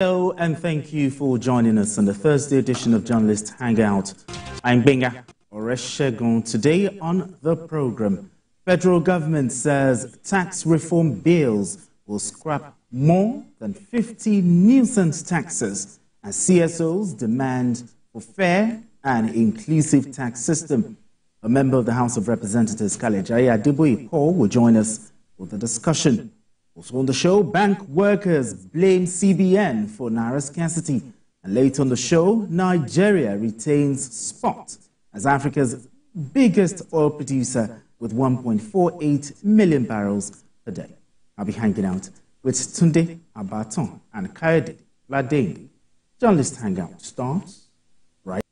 Hello and thank you for joining us on the Thursday edition of Journalist Hangout. I'm Benga Oreshegun. Today on the program, federal government says tax reform bills will scrap more than 50 nuisance taxes as CSOs demand for fair and inclusive tax system. A member of the House of Representatives, Kalejaye Adeboye Paul, will join us for the discussion. Also on the show, bank workers blame CBN for naira scarcity. And later on the show, Nigeria retains spot as Africa's biggest oil producer with 1.48 million barrels per day. I'll be hanging out with Tunde Abaton and Kayode Ladeni. Journalist Hangout starts right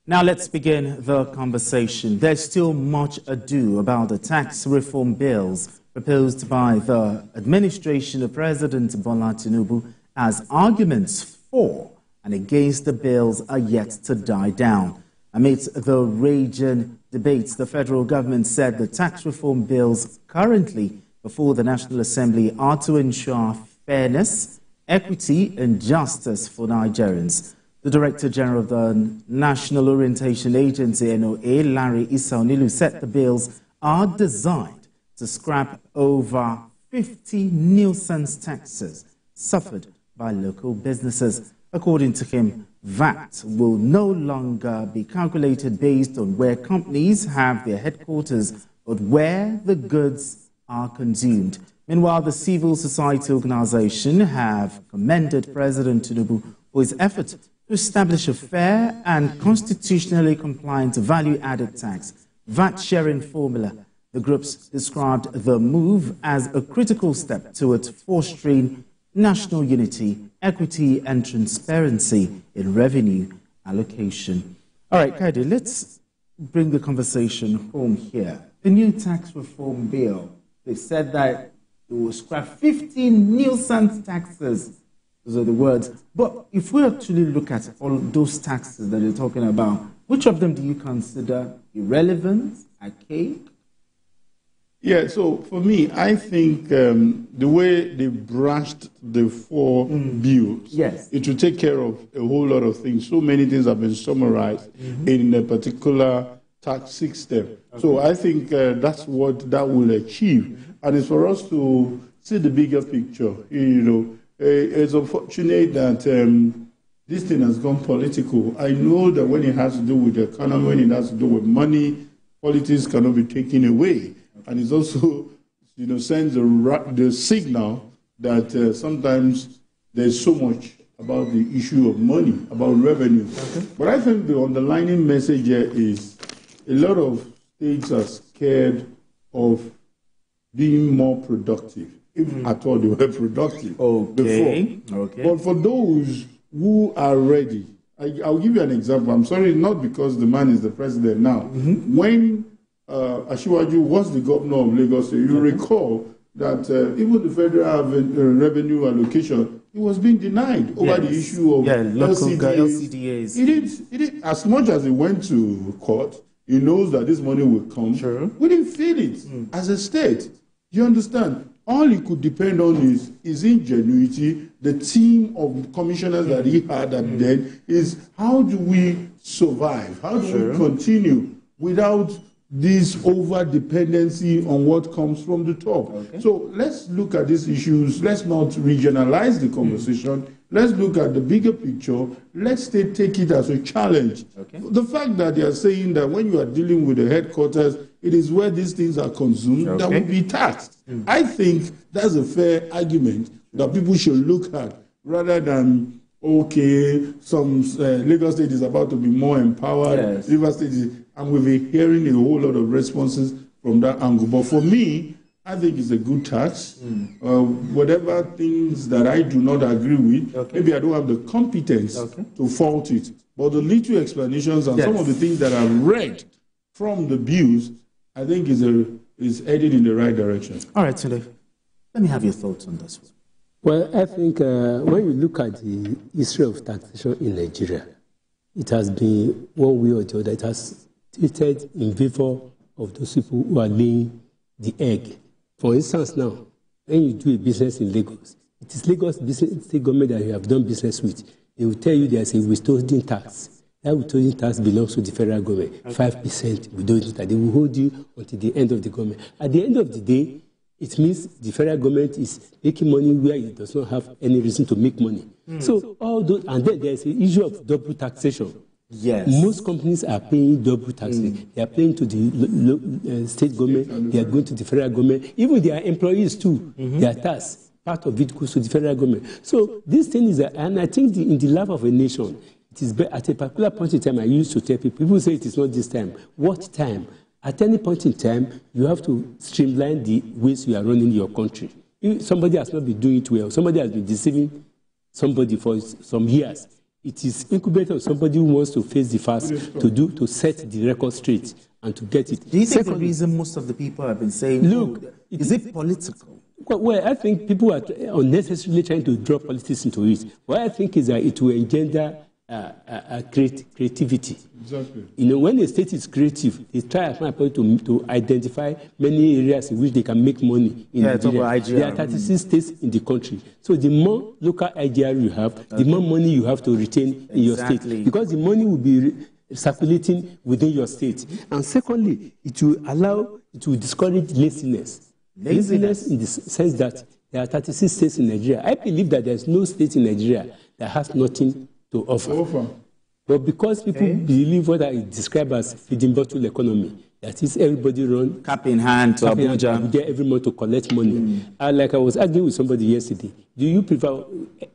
now. Let's begin the conversation. There's still much ado about the tax reform bills proposed by the administration of President Bola Tinubu, as arguments for and against the bills are yet to die down. Amidst the raging debates, the federal government said the tax reform bills currently before the National Assembly are to ensure fairness, equity and justice for Nigerians. The Director General of the National Orientation Agency, NOA, Larry Isaonilu, said the bills are designed to scrap over 50 nuisance taxes suffered by local businesses. According to him, VAT will no longer be calculated based on where companies have their headquarters, but where the goods are consumed. Meanwhile, the civil society organization have commended President Tinubu for his effort to establish a fair and constitutionally compliant value-added tax, VAT sharing formula. The groups described the move as a critical step towards fostering national unity, equity and transparency in revenue allocation. All right, Kayode, let's bring the conversation home here. The new tax reform bill, they said that it will scrap 15 nuisance taxes. Those are the words. But if we actually look at all those taxes that you're talking about, which of them do you consider irrelevant, archaic? Yeah, so for me, I think the way they branched the four bills, yes, it will take care of a whole lot of things. So many things have been summarized in a particular tax system. Okay. So I think that's what that will achieve. And it's for us to see the bigger picture. You know, it's unfortunate that this thing has gone political. I know that when it has to do with the economy, when it has to do with money, politics cannot be taken away. And it also, you know, sends the signal that sometimes there's so much about the issue of money, about revenue. Okay. But I think the underlying message here is a lot of states are scared of being more productive, if at all they were productive before. Okay. But for those who are ready, I'll give you an example. I'm sorry, not because the man is the president now. When Asiwaju was the governor of Lagos, you recall that even the federal revenue allocation, it was being denied over the issue of LCDAs. He did, as much as he went to court, he knows that this money will come. Sure. We didn't feel it as a state. You understand? All he could depend on is his ingenuity. The team of commissioners that he had then is how do we survive? How do we continue without this over-dependency on what comes from the top? Okay. So let's look at these issues. Let's not regionalize the conversation. Let's look at the bigger picture. Let's take it as a challenge. Okay. The fact that they are saying that when you are dealing with the headquarters, it is where these things are consumed that will be taxed. I think that's a fair argument that people should look at rather than, okay, some Lagos State is about to be more empowered. Yes. River State is, and we've been hearing a whole lot of responses from that angle. But for me, I think it's a good tax. Whatever things that I do not agree with, maybe I don't have the competence to fault it. But the little explanations and some of the things that I've read from the bills, I think is headed in the right direction. All right, Tunde, let me have your thoughts on this one. Well, I think when you look at the history of taxation in Nigeria, it has been one way or the other. It has tilted in favor of those people who are laying the egg. For instance, now, when you do a business in Lagos, it is Lagos state government that you have done business with, they will tell you there's a withholding tax. That withholding tax belongs to the federal government. 5% withholding tax. They will hold you until the end of the government. At the end of the day, it means the federal government is making money where it does not have any reason to make money. So all those, and then there's an issue of double taxation. Yes. Most companies are paying double taxes. They are paying to the state government, they are going to the federal government. Even their employees too, their tax, part of it goes to the federal government. So this thing is, and I think in the life of a nation, it is at a particular point in time, I used to tell people say it is not this time. What time? At any point in time, you have to streamline the ways you are running your country. If somebody has not been doing it well, somebody has been deceiving somebody for some years, it is incumbent on somebody who wants to face the facts to set the record straight and to get it. Do you think the reason most of the people have been saying, look, is it political? Well, I think people are unnecessarily trying to draw politics into it. What I think is that it will engender creativity. Exactly. You know, when a state is creative, they try to find people to identify many areas in which they can make money in Nigeria. There are 36 states in the country. So the more local IGR you have, the more money you have to retain in your state. Because the money will be circulating within your state. And secondly, it will discourage laziness. Laziness in the sense that there are 36 states in Nigeria. I believe that there is no state in Nigeria that has nothing to offer. But because people believe what I describe as feeding bottle economy, that is everybody run cap in hand to Abuja, get every month to collect money. Like I was arguing with somebody yesterday, do you prefer,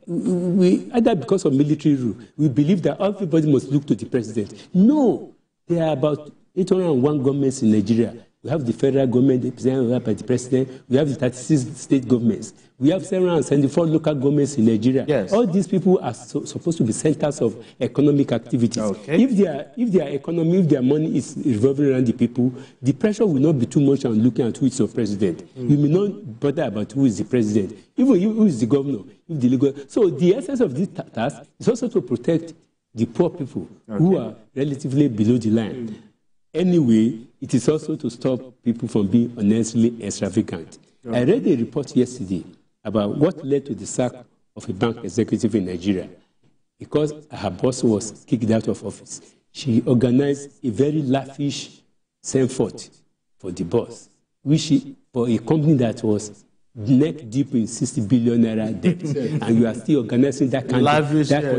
either because of military rule, we believe that everybody must look to the president. No, there are about 801 governments in Nigeria. We have the federal government, represented by the president. We have the 36 state governments. We have 774 local governments in Nigeria. Yes. All these people are supposed to be centers of economic activities. Okay. If their economy, if their money is revolving around the people, the pressure will not be too much on looking at who is your president. You may not bother about who is the president, even who is the governor, if the legal. So the essence of this task is also to protect the poor people who are relatively below the line. Anyway, it is also to stop people from being unnecessarily extravagant. I read a report yesterday about what led to the sack of a bank executive in Nigeria. Because her boss was kicked out of office, she organized a very lavish send-forth for the boss, for a company that was neck deep in 60 billion naira debt, and you are still organizing that kind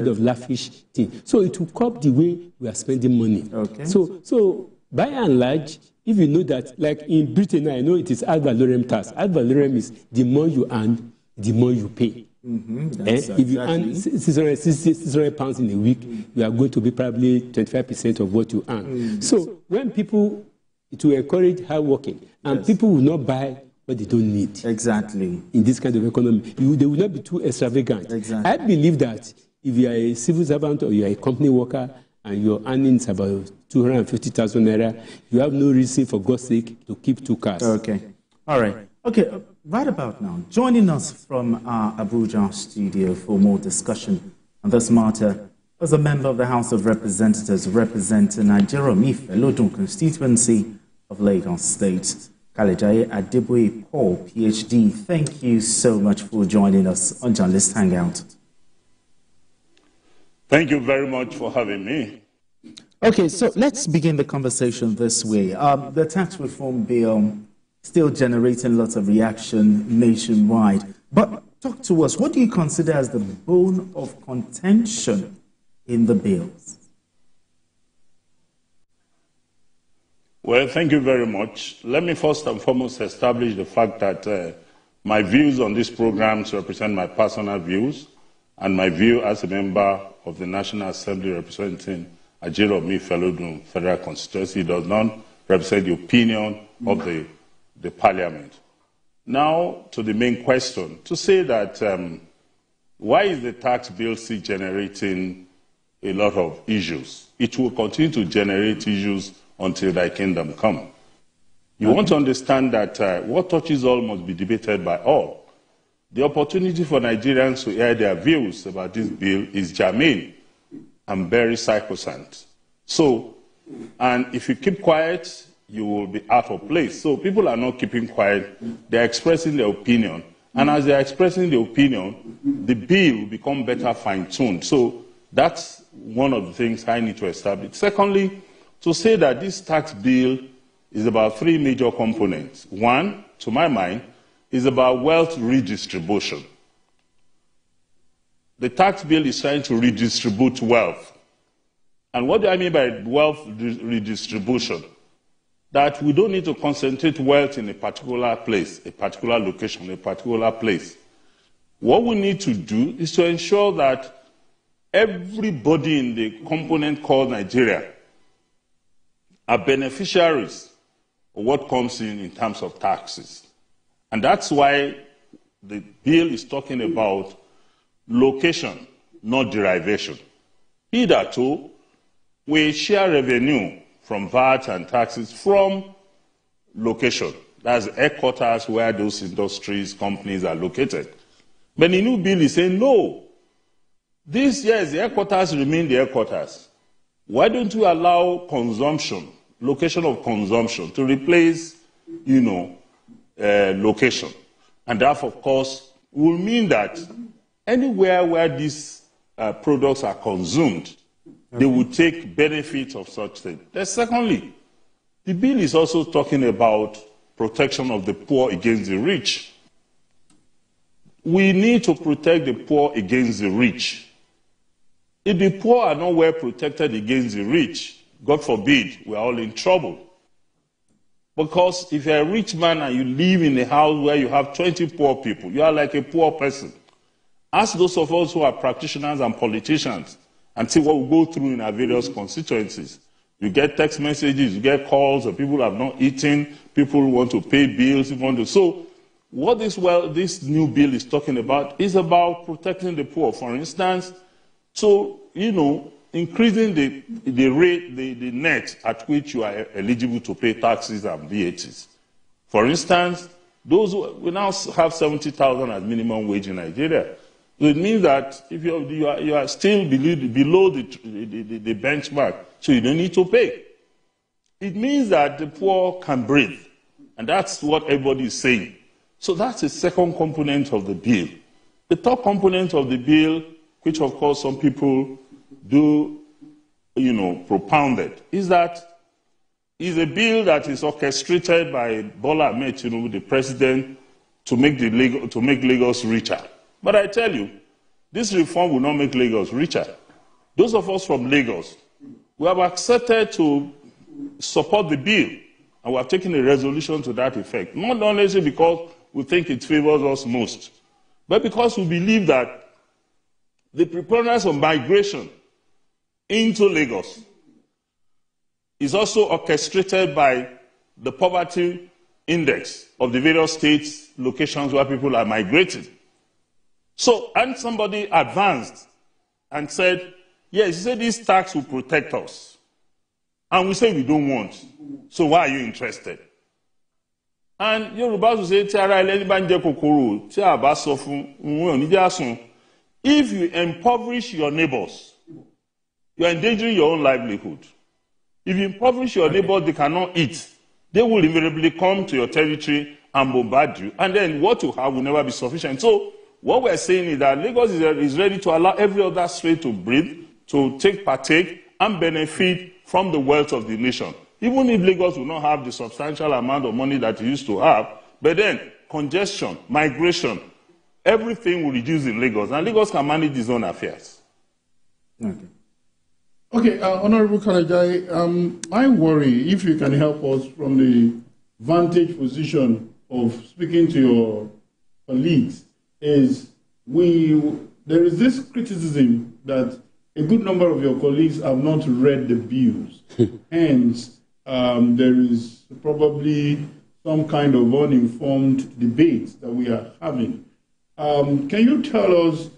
of lavish thing. So it will curb the way we are spending money. Okay. So by and large, if you know that, like in Britain, I know it is ad valorem tax. Ad valorem is the more you earn, the more you pay. If you earn 600 pounds in a week, you are going to be probably 25% of what you earn. So when people, it will encourage hard working, and people will not buy what they don't need. Exactly. In this kind of economy, they will not be too extravagant. Exactly. I believe that if you are a civil servant or you are a company worker and your earnings about 250,000 naira, you have no reason, for God's sake, to keep two cars. Okay. All right. Okay, right about now, joining us from our Abuja studio for more discussion on this matter was a member of the House of Representatives representing Nigeria Ifelodun constituency of Lagos State, Kalejaye Adeboye Paul, PhD. Thank you so much for joining us on Journalist Hangout. Thank you very much for having me. Okay, so let's begin the conversation this way. The tax reform bill still generating lots of reaction nationwide. But talk to us, what do you consider as the bone of contention in the bills? Well, thank you very much. Let me first and foremost establish the fact that my views on these programs represent my personal views, and my view as a member of the National Assembly representing Ajero Ifelodun Federal Constituency does not represent the opinion of the Parliament. Now, to the main question, to say that why is the tax bill still generating a lot of issues? It will continue to generate issues until thy kingdom come. You want to understand that what touches all must be debated by all. The opportunity for Nigerians to hear their views about this bill is germane and very sacrosanct. So, and if you keep quiet, you will be out of place. So people are not keeping quiet. They're expressing their opinion. And as they are expressing the opinion, the bill will become better fine-tuned. So that's one of the things I need to establish. Secondly, to say that this tax bill is about three major components. One, to my mind, is about wealth redistribution. The tax bill is trying to redistribute wealth. And what do I mean by wealth redistribution? That we don't need to concentrate wealth in a particular place, a particular location, a particular place. What we need to do is to ensure that everybody in the component called Nigeria are beneficiaries of what comes in terms of taxes. And that's why the bill is talking about location, not derivation. Hitherto, we share revenue from VAT and taxes from location. That's headquarters where those industries, companies are located. But the new bill is saying, no, this year the headquarters remain the headquarters. Why don't you allow consumption, location of consumption, to replace, location? And that, of course, will mean that anywhere where these products are consumed, they will take benefit of such things. Then secondly, the bill is also talking about protection of the poor against the rich. We need to protect the poor against the rich. If the poor are not well protected against the rich, God forbid, we are all in trouble. Because if you're a rich man and you live in a house where you have 20 poor people, you are like a poor person. Ask those of us who are practitioners and politicians and see what we go through in our various constituencies. You get text messages, you get calls, or people have not eaten, people want to pay bills, So what this new bill is talking about is about protecting the poor. For instance, increasing the rate, the net at which you are eligible to pay taxes and VATs. For instance, we now have 70,000 as minimum wage in Nigeria. So it means that if you are still below the benchmark, so you don't need to pay. It means that the poor can breathe. And that's what everybody is saying. So that's the second component of the bill. The third component of the bill, which of course some people do, propounded, is that is a bill that is orchestrated by Bola Ahmed Tinubu, the president, to make Lagos richer. But I tell you, this reform will not make Lagos richer. Those of us from Lagos, we have accepted to support the bill, and we have taken a resolution to that effect. Not only because we think it favors us most, but because we believe that the preponderance of migration into Lagos is also orchestrated by the poverty index of the various states, locations where people are migrating. So, and somebody advanced and said, yes, he said this tax will protect us. And we say we don't want. So why are you interested? And Yorùbá will say, if you impoverish your neighbors, you are endangering your own livelihood. If you impoverish your neighbors, they cannot eat. They will invariably come to your territory and bombard you. And then what you have will never be sufficient. So what we're saying is that Lagos is ready to allow every other state to breathe, to partake, and benefit from the wealth of the nation. Even if Lagos will not have the substantial amount of money that it used to have, but then congestion, migration, everything will reduce in Lagos, and Lagos can manage its own affairs. Okay, Honorable Kalejai, I worry, if you can help us from the vantage position of speaking to your colleagues, is there is this criticism that a good number of your colleagues have not read the bills. Hence, there is probably some kind of uninformed debate that we are having. Can you tell us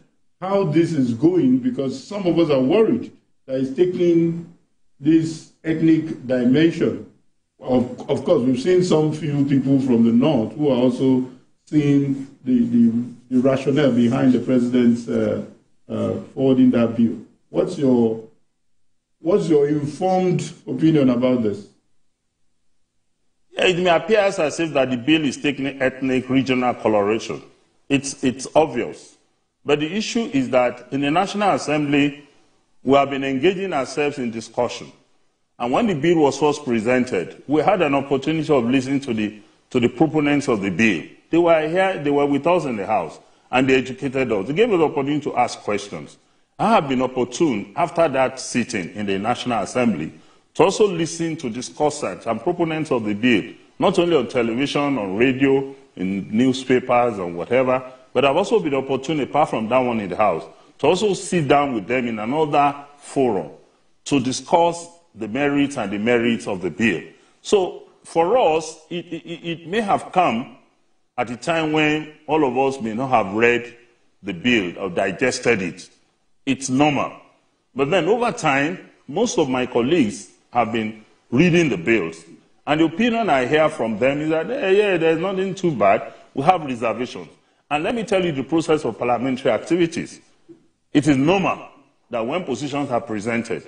how this is going? Because some of us are worried that it's taking this ethnic dimension. Of course, we've seen some few people from the north who are also seeing the rationale behind the president's forwarding that bill. What's your informed opinion about this? It may appear as if that the bill is taking ethnic regional coloration. It's obvious. But the issue is that in the National Assembly, we have been engaging ourselves in discussion. And when the bill was first presented, we had an opportunity of listening to the proponents of the bill. They were here, they were with us in the House, and they educated us. They gave us the opportunity to ask questions. I have been opportune, after that sitting in the National Assembly, to also listen to discussants and proponents of the bill, not only on television, on radio, in newspapers, or whatever, but I've also been opportune, apart from that one in the House, to also sit down with them in another forum to discuss the merits and demerits of the bill. So for us, it may have come at a time when all of us may not have read the bill or digested it. It's normal. But then over time, most of my colleagues have been reading the bills. And the opinion I hear from them is that, hey, yeah, there's nothing too bad. We have reservations. And let me tell you the process of parliamentary activities. It is normal that when positions are presented,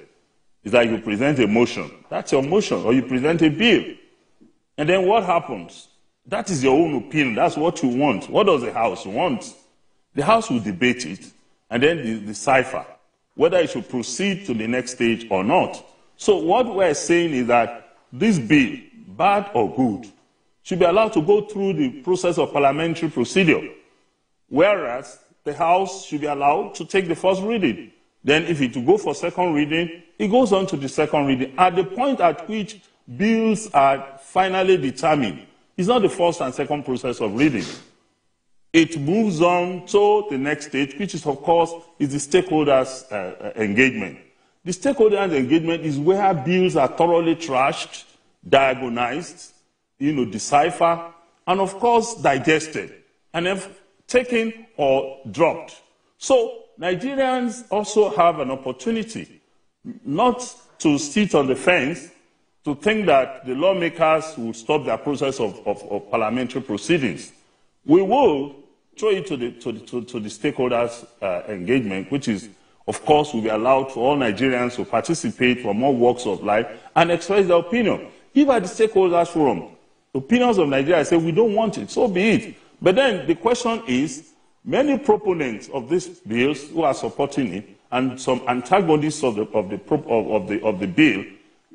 it's like you present a motion. That's your motion. Or you present a bill. And then what happens? That is your own opinion. That's what you want. What does the House want? The House will debate it and then decipher whether it should proceed to the next stage or not. So what we're saying is that this bill, bad or good, should be allowed to go through the process of parliamentary procedure, whereas the House should be allowed to take the first reading. Then if it will go for second reading, it goes on to the second reading. At the point at which bills are finally determined, it's not the first and second process of reading. It moves on to the next stage, which is, of course, is the stakeholders' engagement. The stakeholders' engagement is where bills are thoroughly trashed, diagonized, deciphered, and, of course, digested, and then taken or dropped. So Nigerians also have an opportunity not to sit on the fence to think that the lawmakers will stop their process of parliamentary proceedings. We will throw it to the stakeholders' engagement, which is, of course, will be allowed for all Nigerians to participate from all walks of life and express their opinion. If at the stakeholders' forum, opinions of Nigeria say we don't want it, so be it. But then the question is, many proponents of these bills who are supporting it and some antagonists of the bill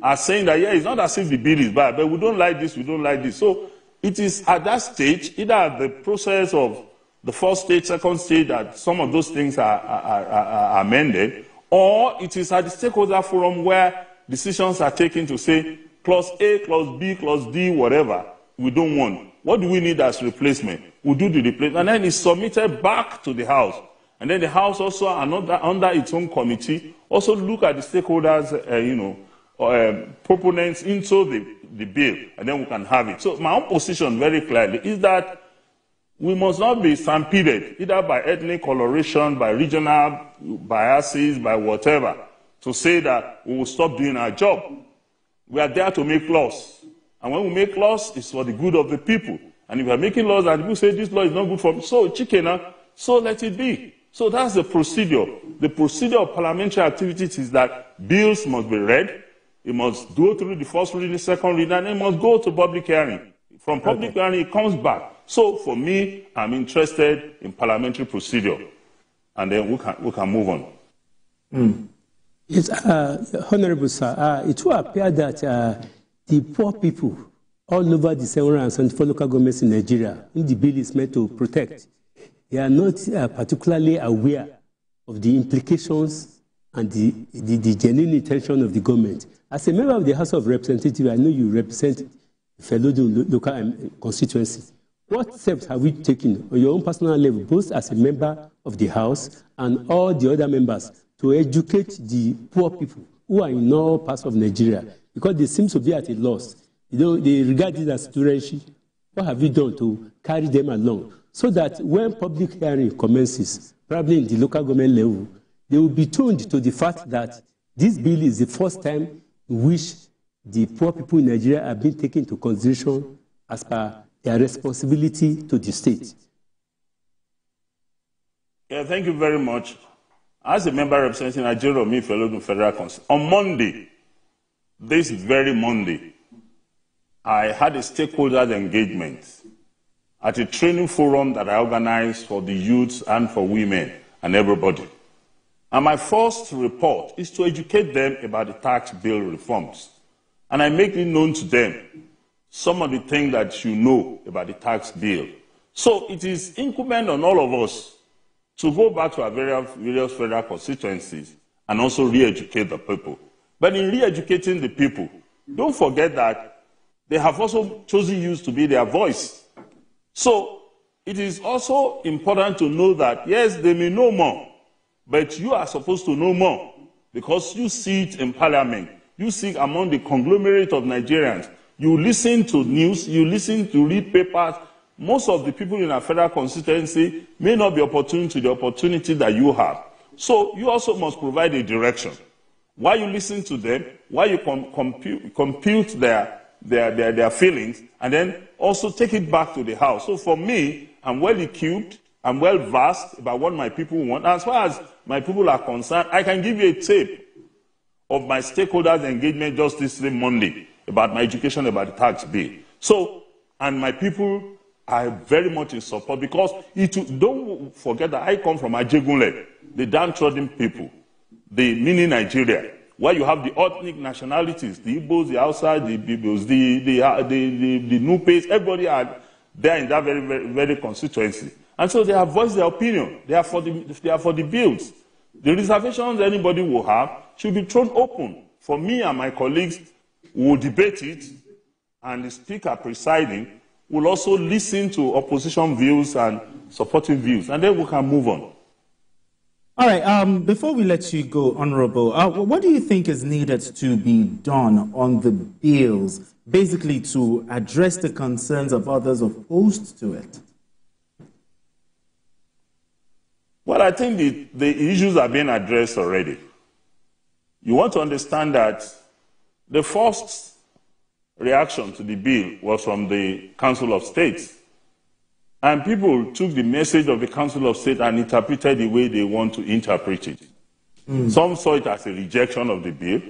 are saying that, yeah, it's not as if the bill is bad, but we don't like this, we don't like this. So it is at that stage, either at the process of the first stage, second stage, that some of those things are amended, or it is at the stakeholder forum where decisions are taken to say, clause A, clause B, clause D, whatever, we don't want. What do we need as replacement? We'll do the replacement. And then it's submitted back to the House. And then the House also, under its own committee, also look at the stakeholders, proponents into the bill, and then we can have it. So my own position very clearly is that we must not be stampeded, either by ethnic coloration, by regional biases, by whatever, to say that we will stop doing our job. We are there to make laws. And when we make laws, it's for the good of the people. And if we are making laws and people say this law is not good for me, so so let it be. So that's the procedure. The procedure of parliamentary activities is that bills must be read, it must go through the first reading, second reading, and it must go to public hearing. From public hearing, it comes back. So for me, I'm interested in parliamentary procedure. And then we can move on. Yes, Honorable Sir, it will appear that the poor people all over the 774 local governments in Nigeria, whom the bill is meant to protect, they are not particularly aware of the implications and the genuine intention of the government. As a member of the House of Representatives, I know you represent fellow local constituencies. What steps have we taken on your own personal level, both as a member of the House and all the other members, to educate the poor people who are in all parts of Nigeria? Because they seem to be at a loss. They regard it as stewardship. What have you done to carry them along so that when public hearing commences, probably in the local government level, they will be tuned to the fact that this bill is the first time in which the poor people in Nigeria have been taken into consideration as per their responsibility to the state? Yeah, thank you very much. As a member representing Nigeria, me fellow Federal Council, on Monday, this very Monday, I had a stakeholders engagement at a training forum that I organized for the youths and for women and everybody. And my first report is to educate them about the tax bill reforms. And I make it known to them some of the things that you know about the tax bill. So it is incumbent on all of us to go back to our various federal constituencies and also re-educate the people. But in re-educating the people, don't forget that they have also chosen you to be their voice. So it is also important to know that, yes, they may know more, but you are supposed to know more because you see it in parliament. You see among the conglomerate of Nigerians. You listen to news, you listen to read papers. Most of the people in a federal constituency may not be opportune to the opportunity that you have. So you also must provide a direction. While you listen to them, while you compute their feelings, and then also take it back to the House. So for me, I'm well equipped, I'm well versed about what my people want. As far as my people are concerned, I can give you a tape of my stakeholders' engagement just this Monday about my education about the tax bill. So, and my people are very much in support because don't forget that I come from Ajegunle, the downtrodden people, the mini Nigeria, where you have the ethnic nationalities, the Igbos, the Hausa, the Bibos, the Nupes, everybody are there in that very constituency. And so they have voiced their opinion. They are for the bills. The reservations anybody will have should be thrown open. For me and my colleagues, we will debate it, and the speaker presiding will also listen to opposition views and supporting views, and then we can move on. All right, before we let you go, Honorable, what do you think is needed to be done on the bills, basically to address the concerns of others opposed to it? Well, I think the issues are being addressed already. You want to understand that the first reaction to the bill was from the Council of State. And people took the message of the Council of State and interpreted the way they want to interpret it. Some saw it as a rejection of the bill.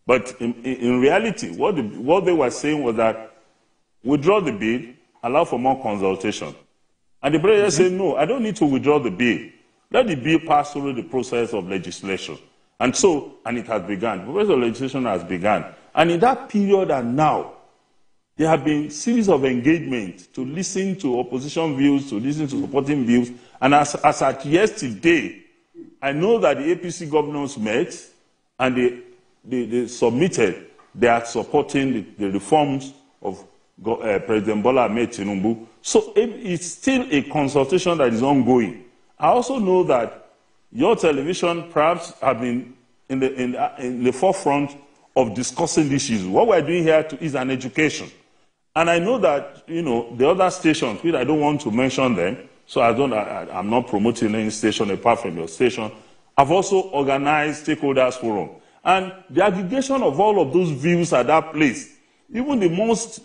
But in reality, what they were saying was that withdraw the bill, allow for more consultation. And the president said, no, I don't need to withdraw the bill. Let the bill pass through the process of legislation. And it has begun. The process of legislation has begun. And in that period and now, there have been a series of engagements to listen to opposition views, to listen to supporting views. And as at yesterday, I know that the APC governors met and they submitted they are supporting the reforms of President Bola Ahmed Tinubu. So it's still a consultation that is ongoing. I also know that your television perhaps have been in the forefront of discussing these issues. What we're doing here is an education. And I know that, the other stations, which I don't want to mention them, so I'm not promoting any station apart from your station, have also organized stakeholders forum. And the aggregation of all of those views at that place, even the most,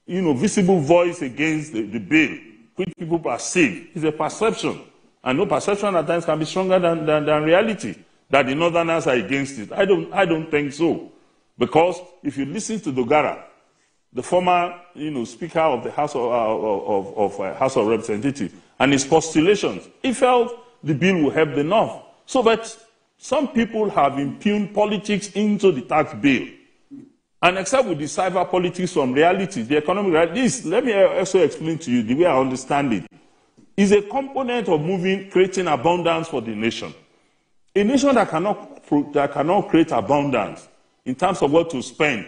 visible voice against the bill, which people perceive, is a perception. And no perception at times can be stronger than reality, that the Northerners are against it. I don't think so. Because if you listen to Dogara, the former Speaker of the House of Representatives, and his postulations, he felt the bill would help the North. So that some people have impugned politics into the tax bill. And except with the cyber politics from reality, the economic reality, let me also explain to you the way I understand it, is a component of creating abundance for the nation. A nation that cannot create abundance in terms of what to spend,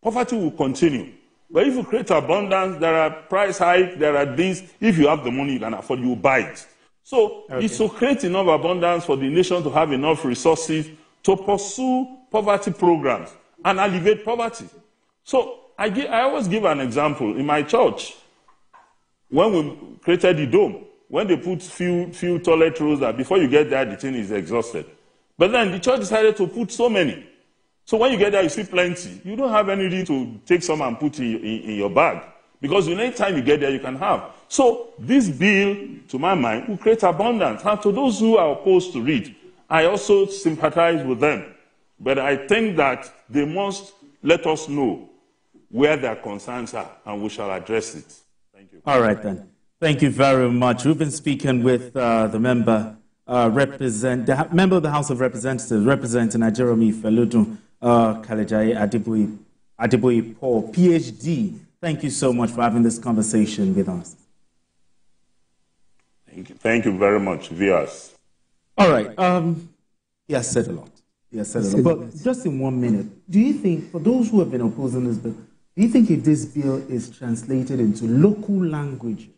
poverty will continue. But if you create abundance, there are price hikes, there are these. If you have the money you can afford, you buy it. So it's to create enough abundance for the nation to have enough resources to pursue poverty programs and alleviate poverty. So I always give an example. In my church, when we created the dome, when they put few toilet rolls, that before you get there, the thing is exhausted. But then the church decided to put so many. So when you get there, you see plenty. You don't have any reason to take some and put in your bag. Because any time you get there, you can have. So this bill, to my mind, will create abundance. And to those who are opposed to it, I also sympathize with them. But I think that they must let us know where their concerns are, and we shall address it. Thank you. All right, then. Thank you very much. We've been speaking with the member of the House of Representatives representing Ajeromi Feludun, Kalejaye Adeboye Paul, PhD. Thank you so much for having this conversation with us. Thank you very much, viewers. All right. He has said a lot. But just in 1 minute, do you think, for those who have been opposing this bill, do you think if this bill is translated into local language,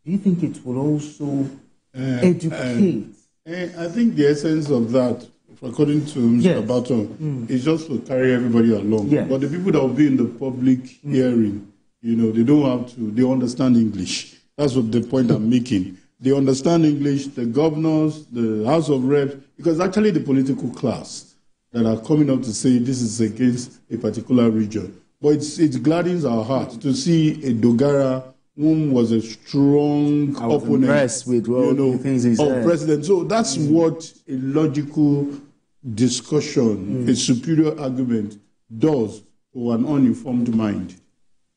do you think it will also educate? I think the essence of that, according to Mr. Baton, is just to carry everybody along. Yes. But the people that will be in the public hearing, they don't have to, they understand English. That's what the point I'm making. They understand English, the governors, the House of Reps, because actually the political class that are coming up to say this is against a particular region. But it gladdens our heart to see a Dogara whom was a strong opponent with the things he said. Of president. So that's what a logical discussion, a superior argument does to an uninformed mind.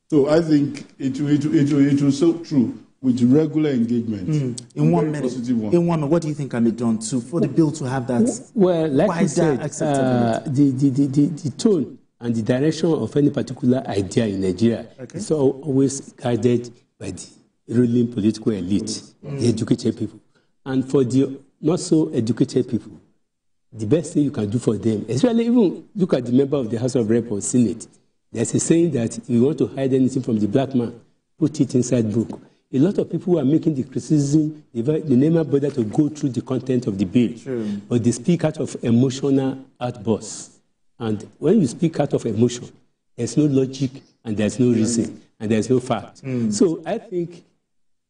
So I think it will so true with regular engagement. In 1 minute, what do you think can be done for the bill to have that? Well, like you said, the tone and the direction of any particular idea in Nigeria is always guided by the ruling political elite, the educated people. And for the not so educated people, the best thing you can do for them, especially even look at the member of the House of Rep or Senate, there's a saying that if you want to hide anything from the black man, put it inside book. A lot of people who are making the criticism, they never bother to go through the content of the bill, but they speak out of emotional outbursts. And when you speak out of emotion, there's no logic and there's no reason and there's no fact. So I think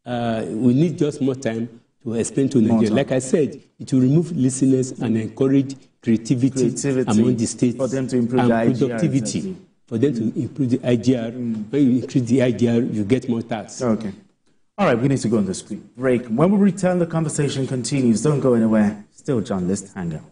we need just more time to explain to Nigeria. Like I said, it will remove listeners and encourage creativity among the states for them to improve and the productivity. IGR, for them to improve the IGR. When you increase the IGR, you get more tax. Okay. All right, we need to go on this quick break. When we return, the conversation continues. Don't go anywhere. Still journalist hangout.